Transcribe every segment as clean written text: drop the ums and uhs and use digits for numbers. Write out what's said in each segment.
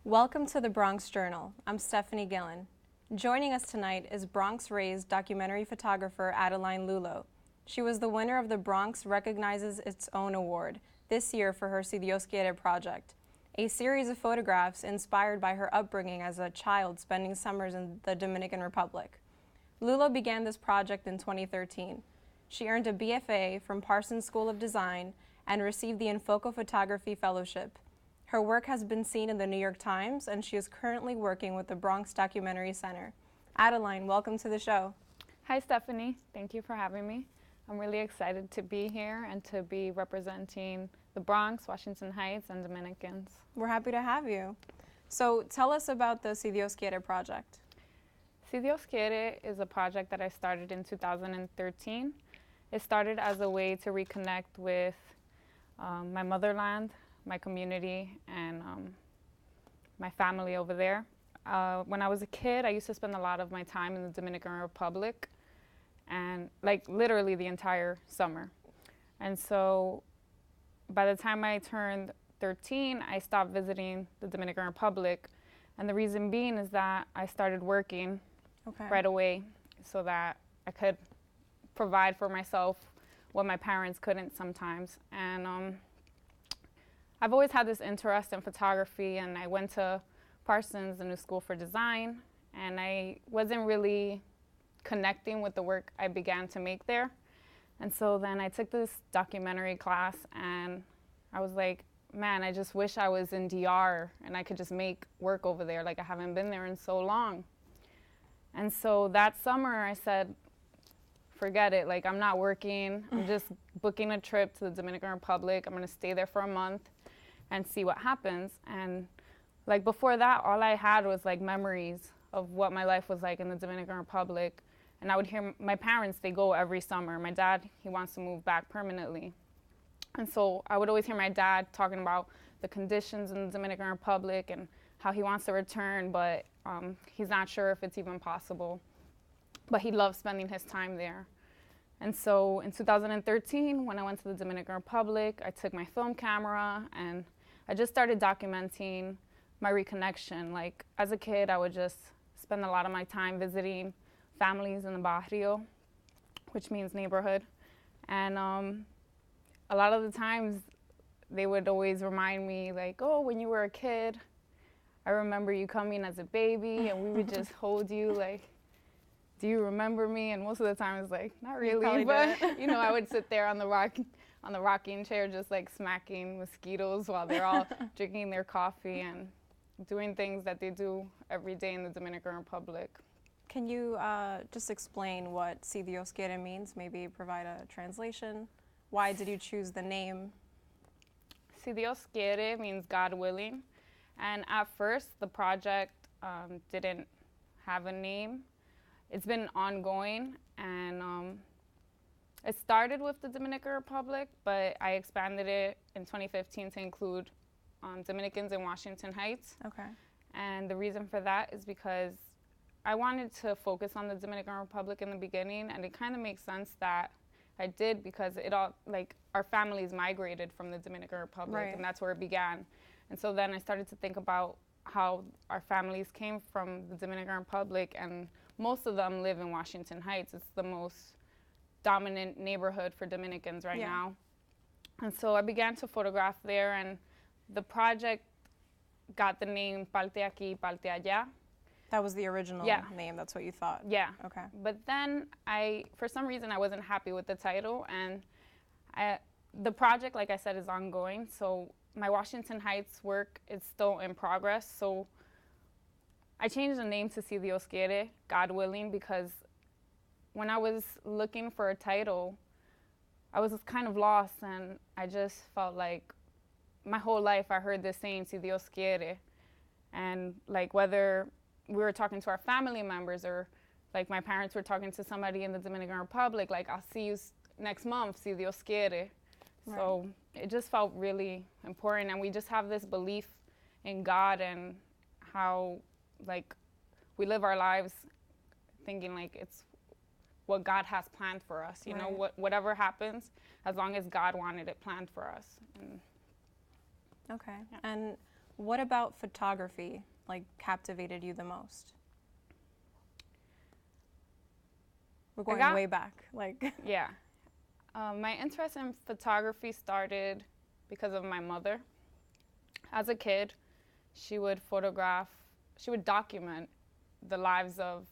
Welcome to the Bronx Journal. I'm Stephanie Guillen. Joining us tonight is Bronx-raised documentary photographer Adeline Lulo. She was the winner of the Bronx Recognizes Its Own award this year for her Si Dios Quiere project, a series of photographs inspired by her upbringing as a child spending summers in the Dominican Republic. Lulo began this project in 2013. She earned a BFA from Parsons School of Design and received the Infoco Photography Fellowship. Her work has been seen in the New York Times, and she is currently working with the Bronx Documentary Center. Adeline, welcome to the show. Hi, Stephanie. Thank you for having me. I'm really excited to be here and to be representing the Bronx, Washington Heights, and Dominicans. We're happy to have you. So tell us about the Si Dios Quiere project. Si Dios Quiere is a project that I started in 2013. It started as a way to reconnect with my motherland, my community, and my family over there. When I was a kid, I used to spend a lot of my time in the Dominican Republic, and like literally the entire summer. And so by the time I turned 13, I stopped visiting the Dominican Republic. And the reason being is that I started working right away so that I could provide for myself what my parents couldn't sometimes. And I've always had this interest in photography, and I went to Parsons, the new school for design, and I wasn't really connecting with the work I began to make there. And so then I took this documentary class, and I was like, man, I just wish I was in DR and I could just make work over there. Like, I haven't been there in so long. And so that summer I said, forget it, like I'm not working, I'm just booking a trip to the Dominican Republic. I'm gonna stay there for a month and see what happens. And like before that, all I had was like memories of what my life was like in the Dominican Republic. And I would hear my parents, they go every summer. My dad, he wants to move back permanently. And so I would always hear my dad talking about the conditions in the Dominican Republic and how he wants to return, but he's not sure if it's even possible. But he loves spending his time there. And so in 2013, when I went to the Dominican Republic, I took my film camera and I just started documenting my reconnection. Like as a kid, I would just spend a lot of my time visiting families in the barrio, which means neighborhood. And a lot of the times they would always remind me like, oh, when you were a kid, I remember you coming as a baby and we would just hold you like, do you remember me? And most of the time it's like, not really, but you know, I would sit there on the rocking chair just like smacking mosquitoes while they're all drinking their coffee and doing things that they do every day in the Dominican Republic. Can you just explain what Si Dios Quiere means? Maybe provide a translation. Why did you choose the name? Si Dios Quiere means God willing. And at first, the project didn't have a name. It's been ongoing, and it started with the Dominican Republic, but I expanded it in 2015 to include Dominicans in Washington Heights. Okay. And the reason for that is because I wanted to focus on the Dominican Republic in the beginning, and it kind of makes sense that I did because it all, like, our families migrated from the Dominican Republic, and that's where it began. And so then I started to think about how our families came from the Dominican Republic, and most of them live in Washington Heights. It's the most dominant neighborhood for Dominicans right now. And so I began to photograph there, and the project got the name Parte Aquí, Parte Allá. That was the original name, that's what you thought? Yeah. Okay. But then for some reason, I wasn't happy with the title, and the project, like I said, is ongoing, so my Washington Heights work is still in progress, so I changed the name to Si Dios Quiere, God willing, because when I was looking for a title, I was kind of lost, and I just felt like my whole life I heard this saying, Si Dios Quiere, and like whether we were talking to our family members or like my parents were talking to somebody in the Dominican Republic, like, I'll see you next month, Si Dios Quiere. Right. So it just felt really important, and we just have this belief in God and how, like, we live our lives thinking like it's what God has planned for us. You know, whatever happens, as long as God wanted it planned for us. And okay. Yeah. And What about photography like captivated you the most? We're going way back, like. Yeah. My interest in photography started because of my mother. As a kid, she would document the lives of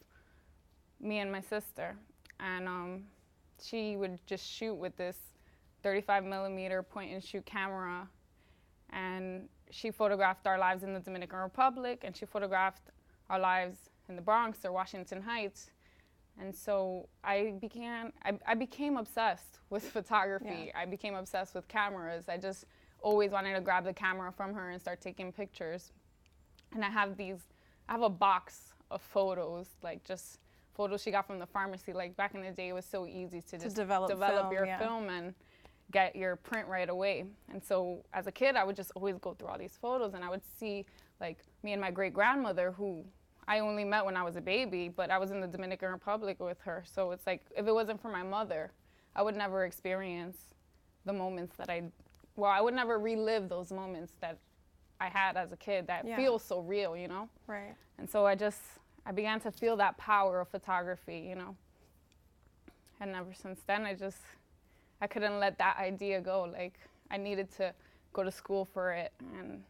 me and my sister. And she would just shoot with this 35 millimeter point and shoot camera. And she photographed our lives in the Dominican Republic, and she photographed our lives in the Bronx or Washington Heights. And so I became obsessed with photography. Yeah. I became obsessed with cameras. I just always wanted to grab the camera from her and start taking pictures. And I have a box of photos, like just photos she got from the pharmacy. Like back in the day, it was so easy to just develop your film and get your print right away. And so as a kid, I would just always go through all these photos, and I would see like me and my great grandmother, who I only met when I was a baby, but I was in the Dominican Republic with her. So it's like, if it wasn't for my mother, I would never experience the moments that I would never relive those moments that I had as a kid that feel so real, you know? Right. And so I began to feel that power of photography, you know? And ever since then, I couldn't let that idea go. Like, I needed to go to school for it and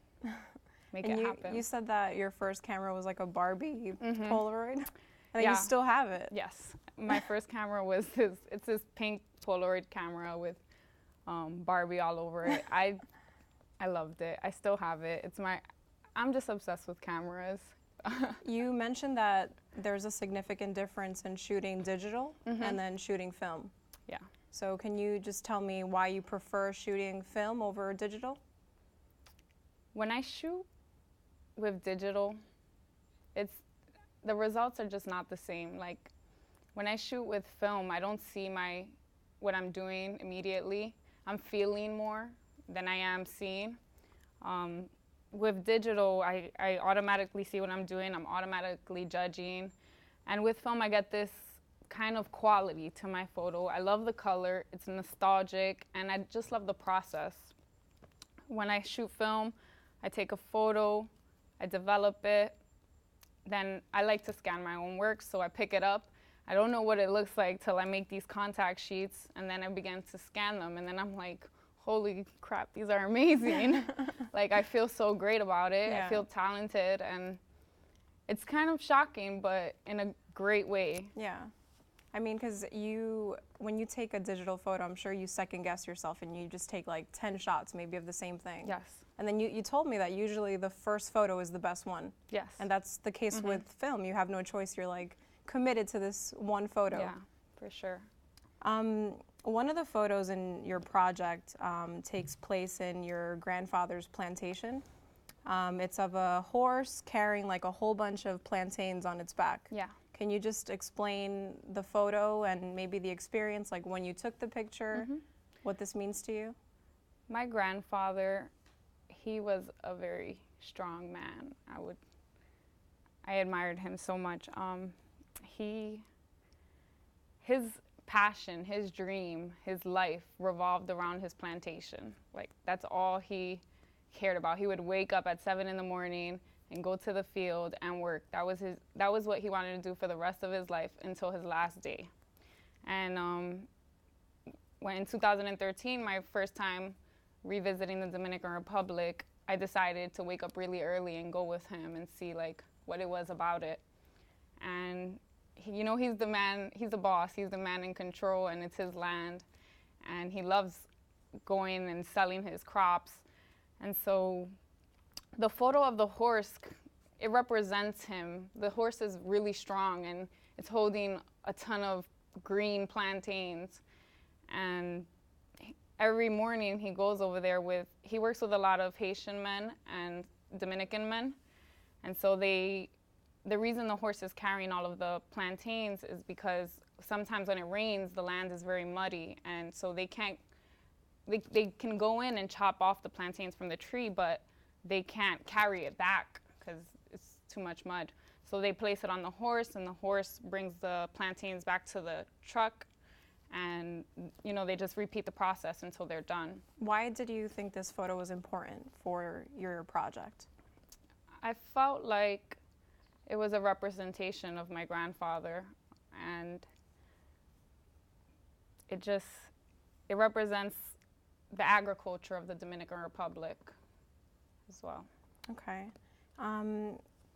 make it happen. You said that your first camera was like a Barbie Polaroid, and then Yeah. you still have it. Yes. My first camera was this pink Polaroid camera with Barbie all over it. I loved it. I still have it. I'm just obsessed with cameras. You mentioned that there's a significant difference in shooting digital and then shooting film. Yeah. So can you just tell me why you prefer shooting film over digital? When I shoot with digital, the results are just not the same. Like when I shoot with film, I don't see what I'm doing immediately. I'm feeling more than I am seeing. With digital, I automatically see what I'm doing. I'm automatically judging. And with film, I get this kind of quality to my photo. I love the color. It's nostalgic, and I just love the process. When I shoot film, I take a photo, I develop it, then I like to scan my own work, so I pick it up. I don't know what it looks like till I make these contact sheets, and then I begin to scan them, and then I'm like, holy crap, these are amazing. Like, I feel so great about it. Yeah. I feel talented, and it's kind of shocking, but in a great way. Yeah. I mean, because when you take a digital photo, I'm sure you second guess yourself and you just take like 10 shots maybe of the same thing. Yes. And then you told me that usually the first photo is the best one. Yes. And that's the case with film. You have no choice. You're like committed to this one photo. Yeah, for sure. One of the photos in your project takes place in your grandfather's plantation. It's of a horse carrying like a whole bunch of plantains on its back. Yeah. Can you just explain the photo and maybe the experience, like when you took the picture, what this means to you? My grandfather, he was a very strong man. I admired him so much. His passion, his dream, his life revolved around his plantation. Like, that's all he cared about. He would wake up at 7 in the morning and go to the field and work. That was what he wanted to do for the rest of his life until his last day. And when in 2013, my first time revisiting the Dominican Republic, I decided to wake up really early and go with him and see like what it was about it. And you know, he's the man, he's the boss, he's the man in control, and it's his land. And he loves going and selling his crops. And so the photo of the horse, it represents him. The horse is really strong, and it's holding a ton of green plantains. And every morning he goes over there he works with a lot of Haitian men and Dominican men. And so the reason the horse is carrying all of the plantains is because sometimes when it rains, the land is very muddy. And so they can go in and chop off the plantains from the tree, but they can't carry it back because it's too much mud. So they place it on the horse, and the horse brings the plantains back to the truck, and you know, they just repeat the process until they're done. Why did you think this photo was important for your project? I felt like it was a representation of my grandfather, and it represents the agriculture of the Dominican Republic as well. Okay.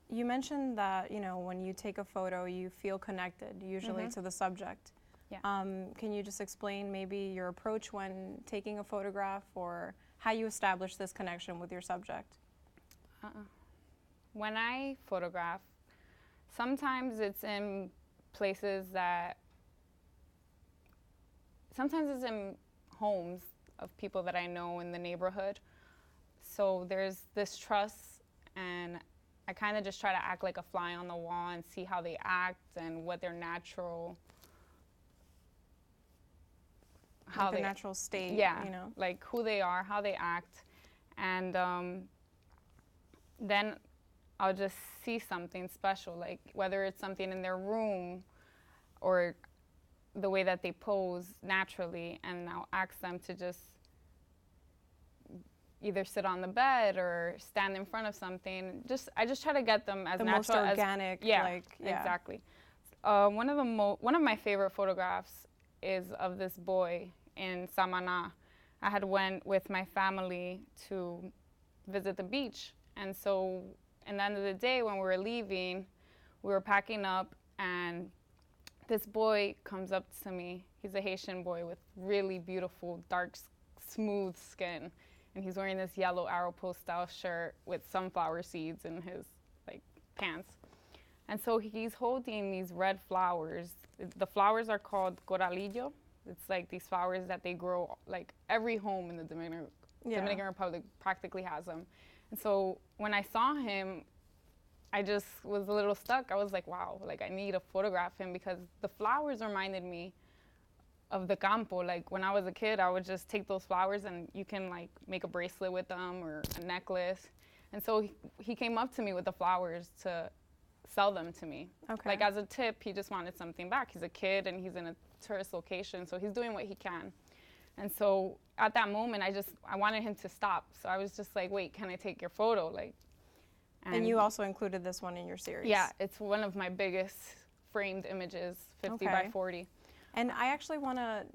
You mentioned that, when you take a photo, you feel connected, usually to the subject. Yeah. Can you just explain maybe your approach when taking a photograph, or how you establish this connection with your subject? When I photograph, sometimes it's in homes of people that I know in the neighborhood. So there's this trust, and I kind of just try to act like a fly on the wall and see how they act and what their natural natural state. Yeah, like who they are, how they act, and then I'll just see something special, like whether it's something in their room or the way that they pose naturally, and I'll ask them to just either sit on the bed or stand in front of something. I just try to get them as the natural most organic. Yeah, exactly. One of my favorite photographs is of this boy in Samana. I had went with my family to visit the beach, and so at the end of the day when we were leaving, we were packing up, and this boy comes up to me. He's a Haitian boy with really beautiful, dark, smooth skin, and he's wearing this yellow Aeropostale shirt with sunflower seeds in his pants. And so he's holding these red flowers. The flowers are called coralillo. It's like these flowers that they grow, like every home in the Dominican Republic practically has them. And so when I saw him, I just was a little stuck. I was like, wow, I need to photograph him, because the flowers reminded me of the campo. Like when I was a kid, I would just take those flowers and you can make a bracelet with them or a necklace. And so he came up to me with the flowers to sell them to me. Okay. Like as a tip, he just wanted something back. He's a kid and he's in a tourist location, so he's doing what he can. And so at that moment, I wanted him to stop. So I was just like, wait, can I take your photo? And you also included this one in your series. Yeah, it's one of my biggest framed images, 50 by 40. And I actually want to,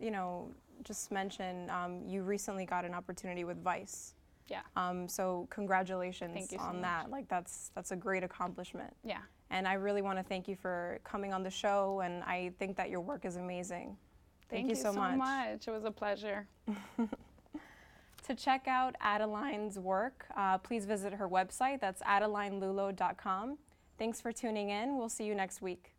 just mention, you recently got an opportunity with Vice. Yeah. So congratulations Thank you so on much. that. That's a great accomplishment. Yeah. And I really want to thank you for coming on the show, and I think that your work is amazing. Thank you so much. It was a pleasure. To check out Adeline's work, please visit her website. That's adelinelulo.com. Thanks for tuning in. We'll see you next week.